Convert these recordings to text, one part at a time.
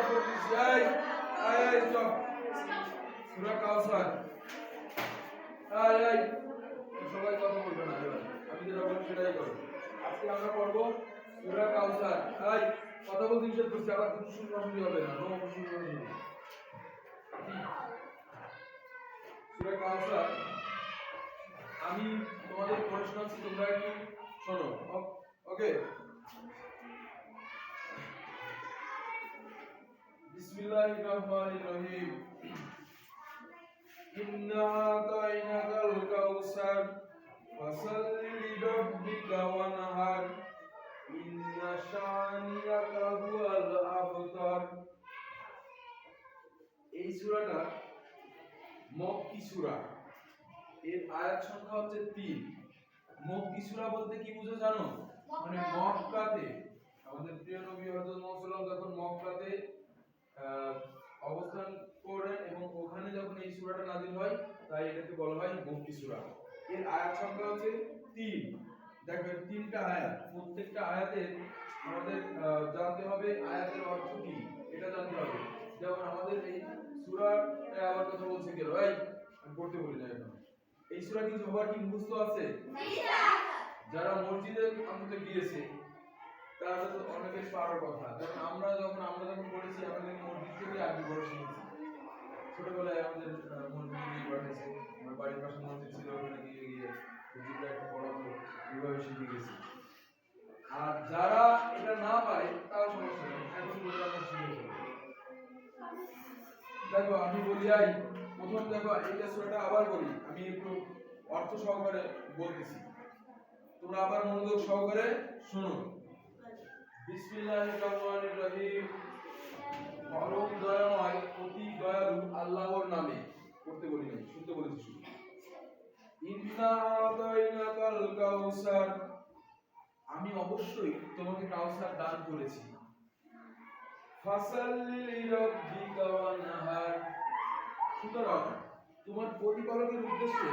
করতেছি। এই চপ সূরা কাউসার। এই সবাই কথা বলবে না এবার, আমি যেটা বলছি সেটাই করো। আজকে আমরা পড়ব সূরা কাউসার। এই কথা বলতে নিষেধ করছি, আবার কিছু শুনতে হবে না, নো শুনতে হবে। সূরা কাউসার আমি তোমাদের পড়ে শোনাচ্ছি, তোমরা একটু শোনো। ওকে, বিসমিল্লাহির রহমানির রহিম। ইন্না আতাইনাকাল কাউসার ফাসাল্লি লিরাব্বিকা ওয়ানহার ইন্না শানিয়াকা হুয়াল আবতার। এই সূরাটা মক্কি সূরা, এর আয়াত সংখ্যা হচ্ছে 3। মক্কি সূরা বলতে কি বুঝো জানো? মানে মক্কাতে আমাদের প্রিয় নবী হযরত মুহাম্মদ সাল্লাল্লাহু আলাইহি ওয়াসাল্লাম যখন মক্কাতে অবস্থান করেন এবং ওখানে যখন এই সূরাটা নাযিল হয়, তাই এটাকে বলা হয় মক্কি সূরা। এর আয়াত সংখ্যা হচ্ছে 3। দেখো 3টা আয়াত, প্রত্যেকটা আয়াতের আমাদের জানতে হবে আয়াতের অর্থ কি, এটা জানতে হবে। যেমন আমাদের এই সূরাটা আবার কথা বলছে কেন, আমি পড়তে বলি না এখন। এই সূরা কি সবার কি মুখস্থ আছে? যারা মসজিদে অন্তত গিয়েছে তারা তো অনেকেই পারার কথা। কারণ আমরা যখন পড়েছি আমাদের মসজিদ থেকে আরবি পড়া শিখেছি। ছোটবেলায় আমাদের মসজিদে গিয়ে পড়েছে, আমার বাড়ির পাশে মসজিদ ছিল, ওখানে গিয়ে মসজিদে একটা পড়াতো, এইভাবে শিখে গেছি। আর যারা এটা না পারে তাও সমস্যা নেই, এখন বলে আমরা শিখে ফেলবো। দেখো আমি বলি প্রথম দেখো এইটা সূরাটা আবার বলি, আমি একটু অর্থ সহকারে বলতেছি, তোমরা আবার মনোযোগ সহকারে শোনো। বিসমিল্লাহির রহমানির রহিম। পরম দয়াময় অতি দয়ালু আল্লাহর নামে। পড়তে বলি নাই, শুনতে বলেছি শুধু। ইন্না আতাইনাকাল কাউসার, আমি অবশ্যই তোমাকে কাউসার দান করেছি। ফাসাল্লি লিরাব্বিকা ওয়ানহার, সুতরাং তোমার প্রতিপালকের উদ্দেশ্যে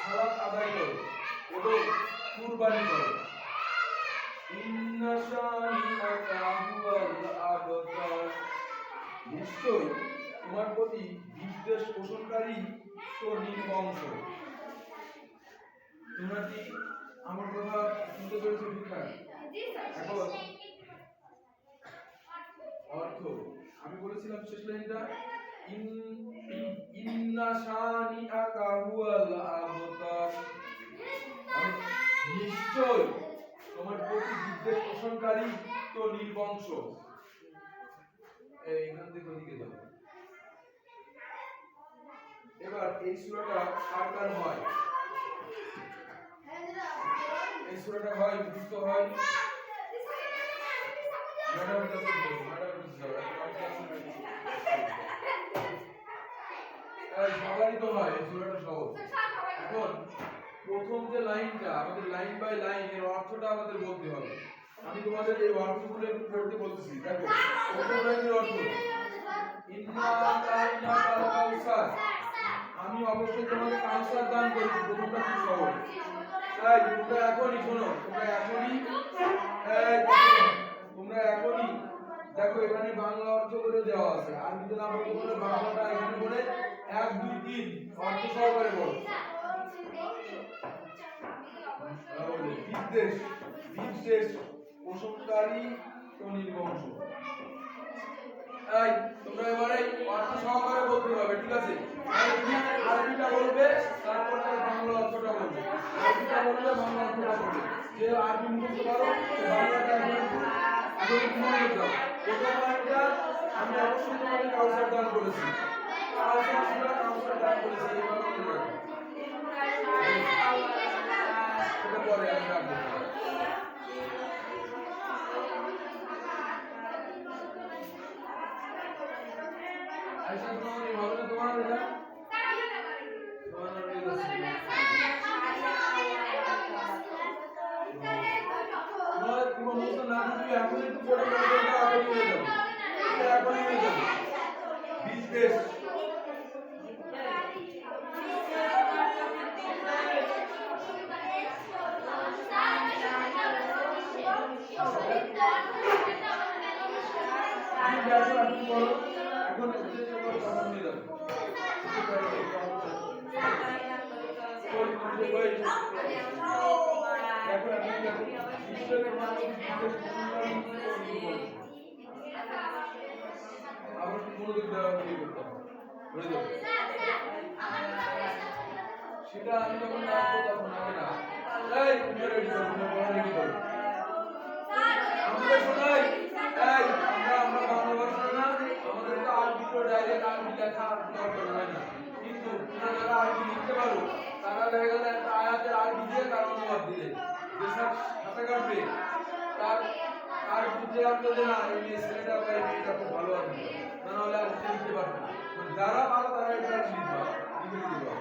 সালাত আদায় করো এবং কুরবানি করো। ইন্না শানিআকা হুয়াল আবতার, নিশ্চয়ই তোমার প্রতি বিদ্বেষ পোষণকারী তো নির্বংশ। তোমরা কি আমার কথা শুনতে পেরেছো ঠিকঠাক? এখন অর্থ আমি বলেছিলাম শেষ লাইনটা, ইন্না শানিআকা হুয়াল আবতার, নিশ্চয় তোমার প্রতি বিদ্বেষ পোষণকারী তো নির্বংশ। এইখান থেকে ওদিকে যাও। এবার এই সূরাটা কার কার হয়? এই সূরাটা হয় মুখস্থ হয় সবারই তো হয়, এই সূরাটা সহজ। এখন প্রথম যে লাইনটা, আমাদের লাইন বাই লাইন এর অর্থটা আমাদের বলতে হবে। আমি তোমাদের এই অর্থগুলো একটু পড়তে বলতেছি। দেখো প্রথম লাইনের অর্থ, ইন্না আতাইনাকাল কাউসার, আমি অবশ্যই তোমাকে কাউসার দান করেছি। প্রথমটা খুব সহজ। তোমরা এখনই শোনো, তোমরা এখনই দেখো এখানে বাংলা অর্থ করে দেওয়া আছে, আর যদি না বলতে বলে বাংলাটা এখানে বলে 1 2 3 অর্থ সহকারে বলো। বিদ্বেষ পোষণকারী তো নির্বংশ। তোমরা এবারে অর্থ সহকারে বলতে হবে, ঠিক আছে? আরবিটা বলবে, তারপর বাংলা অর্থটা বলবে। আরবিটা বলবে, বাংলা অর্থটা বলবে। যে আরবি মুখস্থ পারো বাংলাটা আগে মনে রাখো। প্রথম লাইনটা, আমি অবশ্যই তোমাকে কাউসার দান করেছি। কাউসার দান করেছি, এইভাবে মনে রাখো। সেটা পরে আমি রাখবো। আচ্ছা তোমার হবে না, তোমার এটা তোমার মতো না তুমি এখন একটু পড়ে পড়ে আগে নিয়ে যাও, এটা এখন নিয়ে যাও। বিদ্বেষ তিনটা আসো এখন করো এখন চেষ্টা করো তখন নিয়ে যাবে এখন এখন বিশ্বের আবার মনোযোগ দেওয়া করতে হবে সেটা আমি যখন রাখবো তখন আগে না এই তুমি রেডি করো তুমি বড় রেডি করো আমাদের শোনাই এই আমরা বাংলা ভাষা না আমাদের তো আরবি তো ডাইরেক্ট আরবি লেখা দরকার হয় না কিন্তু তোমরা যারা আরবি লিখতে পারো তারা দেখা গেল একটা আয়াতের আরবি দিয়ে তার অনুবাদ দিলে যে সব সাথে কাটবে তার বুঝতে লাগলো যে না এই ছেলেটা বা এই মেয়েটা খুব ভালো আছে না হলে আর লিখতে পারবে না যারা পারো তারা এটা লিখবা লিখে দিবা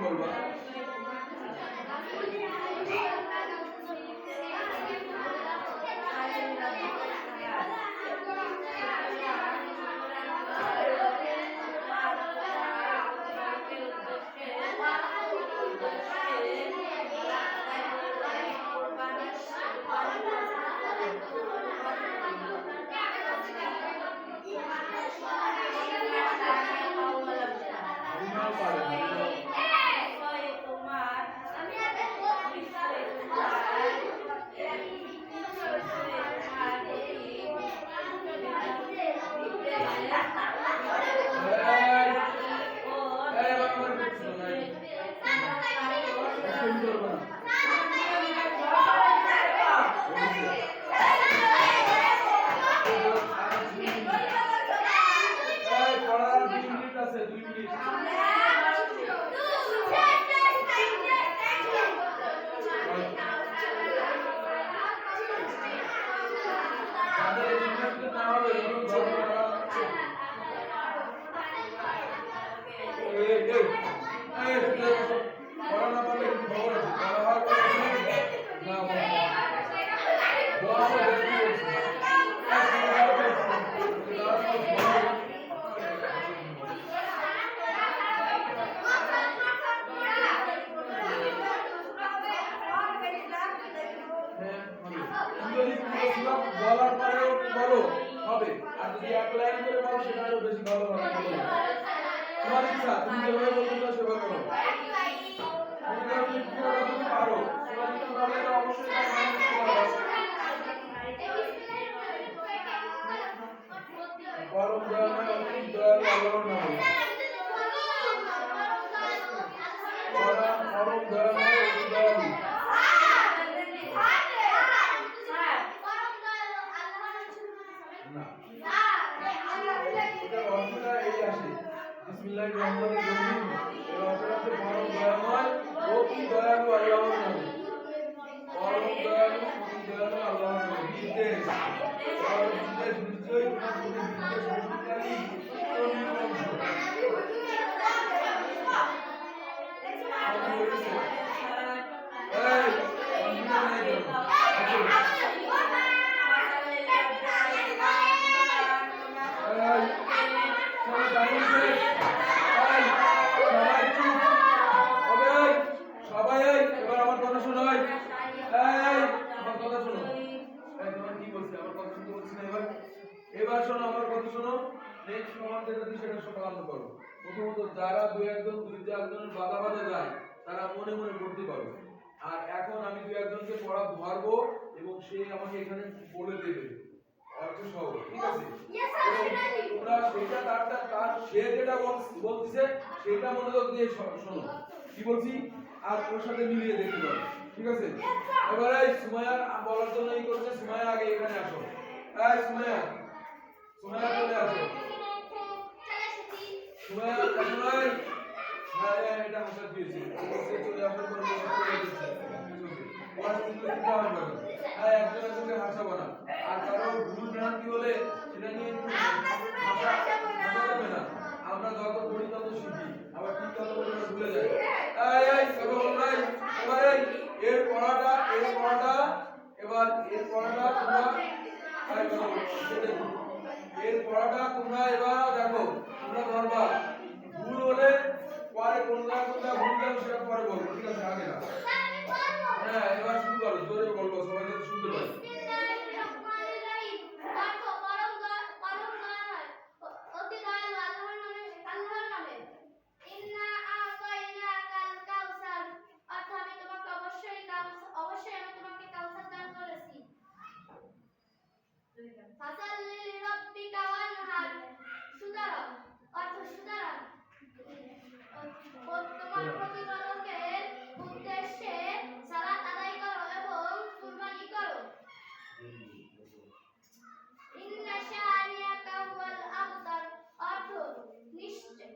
বলবা? বলার পরেও বলো হবে, আর যদি এক লাইন করে বলো সেটা আরো বেশি ভালো হবে। তোমার ইচ্ছা, তুমি যেভাবে বলতে চাও সেভাবে করো। তুমি পুরোটা পারো, সেটা যদি পারলে অবশ্যই পরম দয়াময় অতি দয়ালু আল্লাহর নামে। পরম দয়াময় অতি দয়ালু। বিসমিল্লাহির রহমানির রহিম। এর অর্থ হচ্ছে পরম দয়াময় অতি দয়ালু আল্লাহর নামে। পরম দয়ালু অতি দয়ালু আল্লাহর নামে। নির্দেশ নির্দেশ নিশ্চয়ই তোমার প্রতি নির্দেশ প্রদানকারী নির্বংশ। এবার শোনো আমার কথা শোনো। নেক্সট সমান যেটা দিই সেটা সমাধান করো। প্রথমত যারা দুই একজন দুই চারজনের বাধা বাধা যায় তারা মনে মনে ভর্তি করো। আর এখন আমি দুই একজনকে পড়া ধরবো এবং সে আমাকে এখানে বলে দেবে অর্থ সহ, ঠিক আছে? তোমরা সেটা তার সে যেটা বলতেছে সেটা মনোযোগ দিয়ে শোনো কি বলছি, আর ওর সাথে মিলিয়ে দেখতে পারো, ঠিক আছে? এবারে সুমাইয়া বলার জন্য এই করছে। সুমাইয়া আগে এখানে আসো। এই সুমাইয়া, সুমাইয়া চলে আসো। সুমাইয়া সুমাইয়া হ্যাঁ এটা হাসা দিয়েছি। সে চলে আসার পর বসে পড়ে গেছে। ওরা কিন্তু দিতে হবে না। হ্যাঁ একজন একজনকে হাসাবো না। আর কারো ভুল ভ্রান্তি হলে সেটা নিয়ে হাসা যাবে না। আমরা যত পড়ি তত শিখি, আবার ঠিক তত পড়ি ভুলে যাই। এই সবাই বলো নাই এবারে এর পড়াটা এবার এর পড়াটা তোমরা এবার দেখো, তোমরা ধরবা ভুল হলে পরে কোনটা ভুল যাবে সেটা পরে বলবো, ঠিক আছে? আগে না। হ্যাঁ এবার শুরু করো, জোরে বলবো, সবাই যাতে শুনতে পায়। তোমার প্রতিপালকের উদ্দেশ্যে সালাত আদায় করো এবং কুরবানি করো। ইন্না শানিয়াকা হুয়াল আবতার অর্থ নিশ্চয়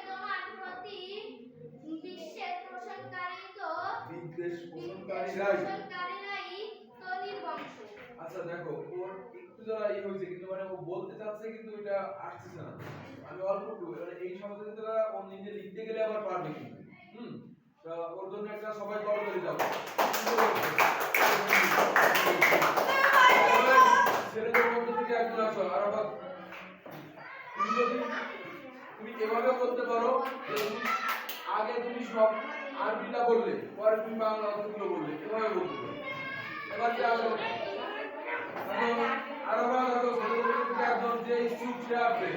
তোমার প্রতি বিদ্বেষ পোষণকারীরাই তো নির্বংশ। আচ্ছা দেখো ওর একটু যারা এই হয়েছে কিন্তু মানে ও বলতে চাচ্ছে কিন্তু এটা আসছে না। আমি অল্প একটু মানে এই শব্দটা ও নিজে লিখতে গেলে আবার পারবে কিন্তু। হুম। তো ওর জন্য একটা সবাই বড় করে যাও। ছেলেদের মধ্যে থেকে একজন আসো আর আবার তুমি যদি তুমি এভাবে বলতে পারো যে তুমি আগে তুমি সব আরবিটা বললে পরে তুমি বাংলা অর্থগুলো বললে এভাবে বলতে পারো। এবার যে আসো আরো ভালো হতো ছেলেদের থেকে একজন যে ইচ্ছুক সে আসবে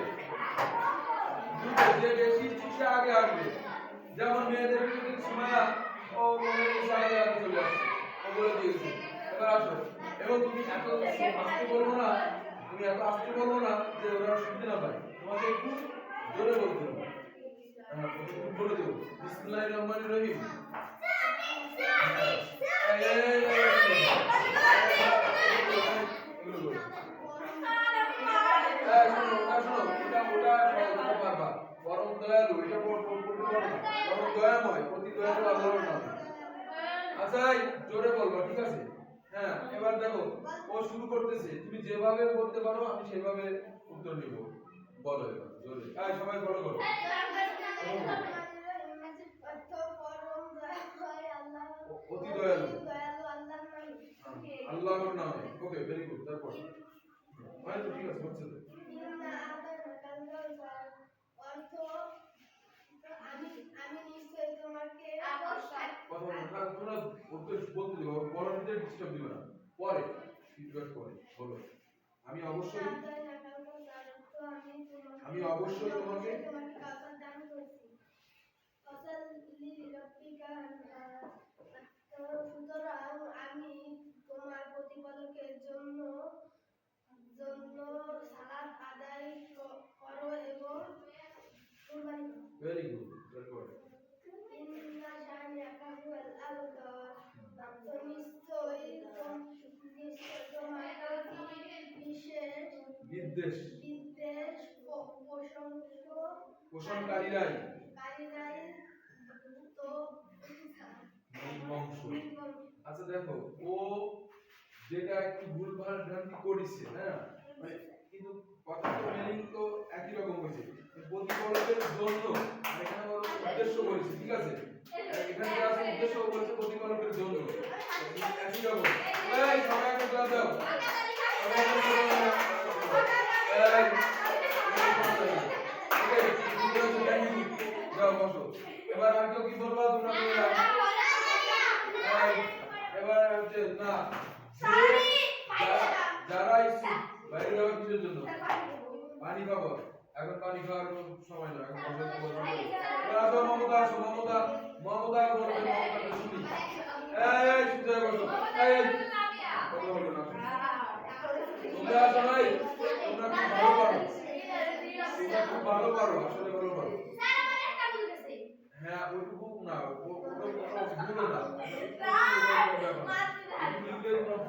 যে বেশি ইচ্ছুক সে আগে আসবে যেমন মেয়েদের থেকে সুমাইয়া ও মনে হচ্ছে আগে আগে চলে আসছে ও বলে দিয়েছে এবার আসো এবং তুমি এত আস্তে বলবো না তুমি এত আস্তে বলবো না যে ওরা শুনতে না পায় তোমাকে একটু জোরে বলতে হবে হ্যাঁ তুমি বলে দেবো বিসমিল্লাহির রহমানির রহিম বরং দয়ালু এটা বলতে পারো না বরং দয়াময় প্রতি দয়ালু আল্লাহর নাম আচ্ছা জোরে বলবো ঠিক আছে হ্যাঁ এবার দেখো ও শুরু করতেছে তুমি যেভাবে বলতে পারো আমি সেভাবে উত্তর দেব বলো এবার জোরে সবাই বলো করো অতি দয়ালু আল্লাহর নামে ওকে ভেরি গুড তারপর হয় তো ঠিক আছে হচ্ছে অর্থ আমি নিশ্চয়ই তোমাকে কথা তোমরা বলতে দিও পরের ভিতরে ডিস্টার্ব দিও না পরে ফিডব্যাক করে বলো আমি অবশ্যই তোমাকে কাউসার দান করেছি ফাসাল্লি লিরাব্বিকা সুতরাং আমি তোমার প্রতিপালকের জন্য সালাত আদায় করো এবং কুরবানি করো ভেরি গুড তারপর ইন্না শানিআকা হুয়াল আবতার নিশ্চয়ই তোমার বিদ্বেষ পোষণকারীরাই তো বংশ আচ্ছা দেখো ও যেটা একটু ভুলভাল ভ্রান্তি করেছে হ্যাঁ মানে কিন্তু কথার মিনিং তো একই রকম হয়েছে প্রতিপালকের জন্য আর এখানে বড় উদ্দেশ্য বলেছে ঠিক আছে এখানে যা আছে উদ্দেশ্য বলেছে প্রতিপালকের জন্য একই রকম এই সবাই একটা ক্লাস দাও সবাই যাও বসো এবার আর কেউ কি বলবা তোমরা এবার হচ্ছে না যারা ইচ্ছুক বাইরে যাওয়ার কিসের জন্য পানি খাবো এখন পানি খাওয়ার সময় না এখন আসো মমতা আসো মমতা মমতা বলবে মমতা শুনি এই সুজয় বসো এই কথা বলবে না তোমরা আসো ভাই তোমরা খুব ভালো পারো আসলে ভালো পারো হ্যাঁ ওইটুকু না ভুলো না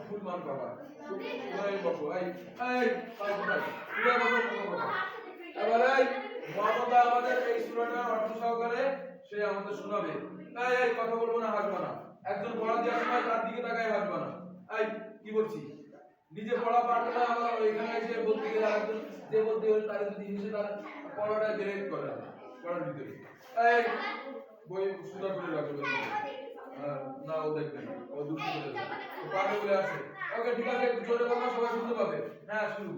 ফুল মান বাবা বসো এবার মমতা আমাদের এই সূরাটার অর্থ সহকারে সে আমাদের শোনাবে এই কথা বলবো না হাসবা না একজন পড়া দেওয়ার সময় তার দিকে তাকায় হাসবা না এই কি বলছি নিজে পড়া পারবে না আবার এখানে এসে বলতে গেলে আরেকজন যে বলতে গেলে তার যদি হিসেবে তার পড়াটা ব্রেক করে পড়ার ভিতরে এই বই সুন্দর করে রাখবে না ও দেখবে না ও দুটো করে যাবে পাবে বলে আসে ওকে ঠিক আছে একটু জোরে বলবা সবাই শুনতে পাবে হ্যাঁ শুরু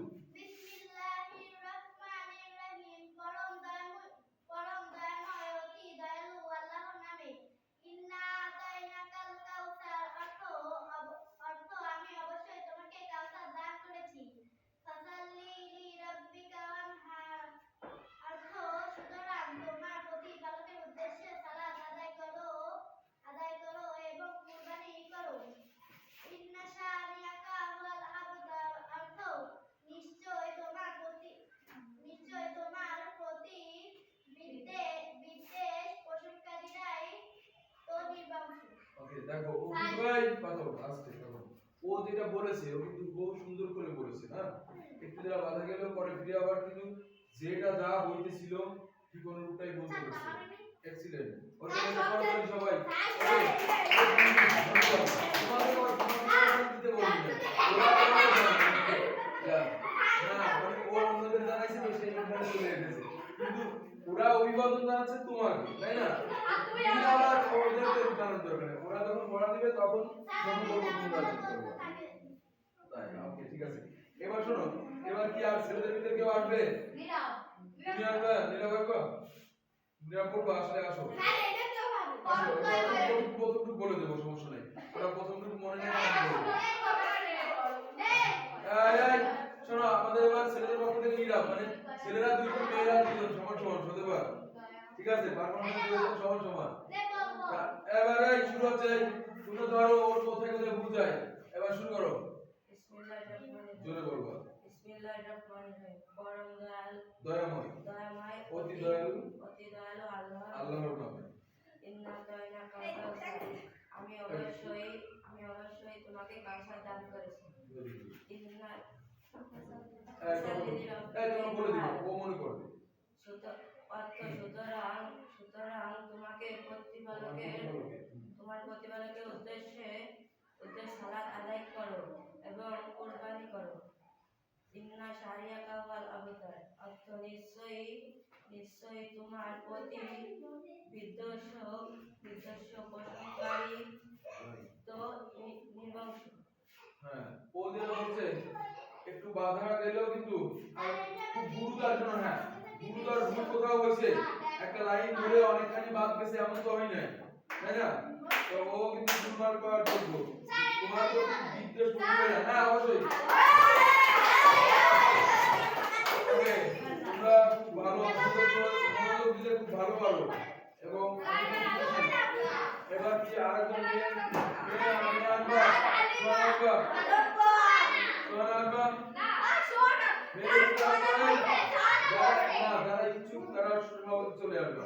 দেখো ও কিন্তু ভাই কথা আস্তে কথা ও যেটা বলেছে ও কিন্তু বহু সুন্দর করে বলেছে না একটু যারা বাধা গেল পরে ফিরে আবার কিন্তু যেটা যা বলতেছিল ঠিক অনুরূপটাই বলতে পারছে এক্সিলেন্ট ওর জন্য সবাই তোমাদের দিতে বলবেন অভিবাদন জানাচ্ছে তোমাকে, তাই না? তুমি আবার ওদেরকে জানার দরকার নেই, ওরা যখন পড়া দিবে তখন বলবো তুমি রাজি করবে। তাই ওকে, ঠিক আছে। এবার শোনো, এবার কি আর ছেলেদের ভিতরে কেউ আসবে? তুমি আসবে? নীলা আসবে? নীলা পড়বা, আসলে আসো। আসো, প্রথমটুকু বলে দেবো, সমস্যা নেই। ওরা প্রথমটুকু মনে নেই, এই শোনো, আমাদের এবার ছেলেদের পক্ষ থেকে নীরব, মানে ছেলেরা দুইজন মেয়েরা দুইজন সমান সমান হতে পারে, ঠিক আছে? পারফরম্যান্স দুইজন সমান সমান। এবার এই শুরু হচ্ছে, তুমি ধরো ওর কোথায় কোথায় ভুল যায়, এবার শুরু করো। জোরে বলবা। পরম দয়াল, দয়াময়, দয়াময়, অতি দয়ালু আল্লাহ, আল্লাহর নামে। আমি অবশ্যই তোমাকে কাউসার দান করেছি। তোমার বলে দিবা, ও মনে করবে। সুতরাং তোমার প্রতিপালকের উদ্দেশ্যে সালাত আদায় করো এবং কুরবানি করো। ইন্না শারিয়াকা ওয়াল আবতার, অর্থ নিশ্চয়ই তোমার প্রতি বিদ্বেষ পোষণকারী তো নির্বংশ। হ্যাঁ, ও যেটা বলছে একটু বাধা গেলেও কিন্তু আর খুব গুরুতর, শোনো, হ্যাঁ গুরুতর ভুল কোথাও হয়েছে, একটা লাইন ধরে অনেকখানি বাদ গেছে এমন তো হয় না, তাই না? তো ও কিন্তু দুর্বার করার যোগ্য, তোমার তো বিদ্বেষ করবে না। হ্যাঁ অবশ্যই, ওকে, তোমরা খুব ভালো, মনোযোগ দিলে খুব ভালো পারো। এবং এবার কি আরেকজন মেয়ে আনবা, যারা ইচ্ছুক তারা চলে আসবে।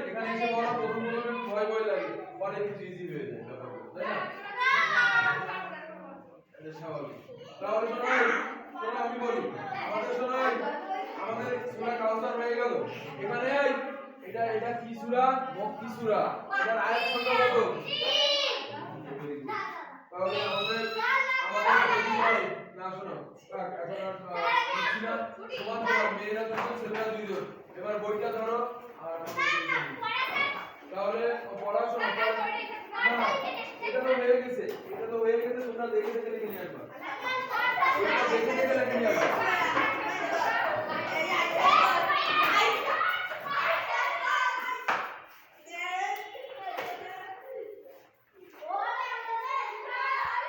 এখানে এসে বলা প্রথম ভয় ভয় লাগে, পরে একটু ইজি হয়ে যায় ব্যাপারটা, তাই না? এটা স্বাভাবিক। তাহলে শোনো আমি বলি, আমাদের সূরা কাউসার হয়ে গেল। এখানে এটা কি সূরা? মক্কি সূরা। এটার আয়াত সংখ্যা কত? তাহলে আমাদের না শোনো, এখন আর বুঝছি না, তোমার মেয়েরা দুজন ছেলেরা দুইজন, এবার বইটা ধরো আর তাহলে পড়াশোনা না, এটা তো হয়ে গেছে, তোমরা দেখে দেখে লিখে নিয়ে আসবা।